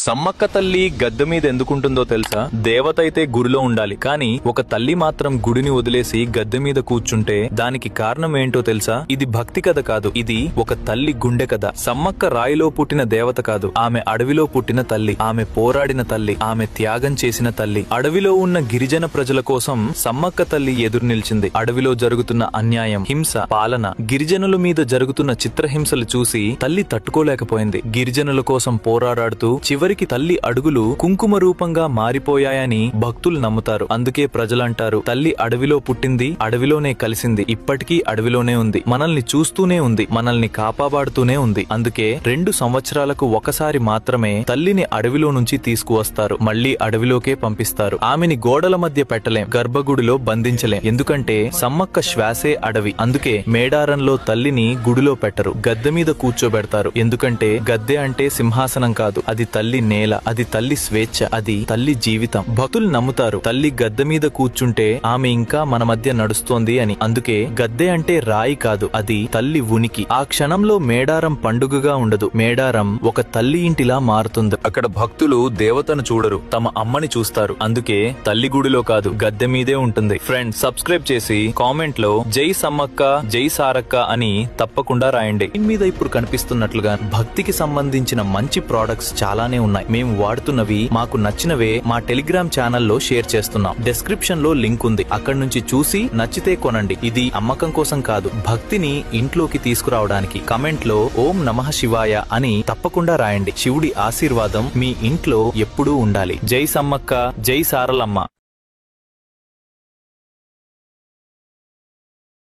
సమ్మక్క తల్లి గద్దె మీద ఎందుకుంటుందో తెలుసా? దేవత అయితే గుడిలో ఉండాలి, కానీ ఒక తల్లి మాత్రం గుడిని వదిలేసి గద్దె మీద కూర్చుంటే దానికి కారణం ఏంటో తెలుసా? ఇది భక్తి కథ కాదు, ఇది ఒక తల్లి గుండె కథ. సమ్మక్క రాయిలో పుట్టిన దేవత కాదు, ఆమె అడవిలో పుట్టిన తల్లి, ఆమె పోరాడిన తల్లి, ఆమె త్యాగం చేసిన తల్లి. అడవిలో ఉన్న గిరిజన ప్రజల కోసం సమ్మక్క తల్లి ఎదురు నిలిచింది. అడవిలో జరుగుతున్న అన్యాయం, హింస, పాలన, గిరిజనుల మీద జరుగుతున్న చిత్రహింసలు చూసి తల్లి తట్టుకోలేకపోయింది. గిరిజనుల కోసం పోరాడుతూ చివరికి తల్లి అడుగులు కుంకుమ రూపంగా మారిపోయాయని భక్తులు నమ్ముతారు. అందుకే ప్రజలంటారు, తల్లి అడవిలో పుట్టింది, అడవిలోనే కలిసింది, ఇప్పటికీ అడవిలోనే ఉంది, మనల్ని చూస్తూనే ఉంది, మనల్ని కాపాడుతూనే ఉంది. అందుకే 2 సంవత్సరాలకు ఒకసారి మాత్రమే తల్లిని అడవిలో నుంచి తీసుకువస్తారు, మళ్లీ అడవిలోకే పంపిస్తారు. ఆమెని గోడల మధ్య పెట్టలేం, గర్భగుడిలో బంధించలేం, ఎందుకంటే సమ్మక్క శ్వాసే అడవి. అందుకే మేడారంలో తల్లిని గుడిలో పెట్టరు, గద్దె మీద కూర్చోబెడతారు. ఎందుకంటే గద్దె అంటే సింహాసనం కాదు, అది తల్లి నేల, అది తల్లి స్వేచ్ఛ, అది తల్లి జీవితం. భక్తులు నమ్ముతారు, తల్లి గద్దె మీద కూర్చుంటే ఆమె ఇంకా మన మధ్య నడుస్తోంది అని. అందుకే గద్దె అంటే రాయి కాదు, అది తల్లి ఉనికి. ఆ క్షణంలో మేడారం పండుగగా ఉండదు, మేడారం ఒక తల్లి ఇంటిలా మారుతుంది. అక్కడ భక్తులు దేవతను చూడరు, తమ అమ్మని చూస్తారు. అందుకే తల్లి గుడిలో కాదు, గద్దె మీదే ఉంటుంది. ఫ్రెండ్స్, సబ్స్క్రైబ్ చేసి కామెంట్ లో జై సమ్మక్క, జై సారక్క అని తప్పకుండా రాయండి. దీని మీద ఇప్పుడు కనిపిస్తున్నట్లుగా భక్తికి సంబంధించిన మంచి ప్రోడక్ట్స్ చాలానే ఉన్నాయి. మేము వాడుతున్నవి, మాకు నచ్చినవే మా టెలిగ్రామ్ ఛానల్లో షేర్ చేస్తున్నాం. డిస్క్రిప్షన్ లో లింక్ ఉంది, అక్కడి నుంచి చూసి నచ్చితే కొనండి. ఇది అమ్మకం కోసం కాదు, భక్తిని ఇంట్లోకి తీసుకురావడానికి. కమెంట్ లో ఓం నమః శివాయ అని తప్పకుండా రాయండి. శివుడి ఆశీర్వాదం మీ ఇంట్లో ఎప్పుడూ ఉండాలి. జై సమ్మక్క, జై సారలమ్మ.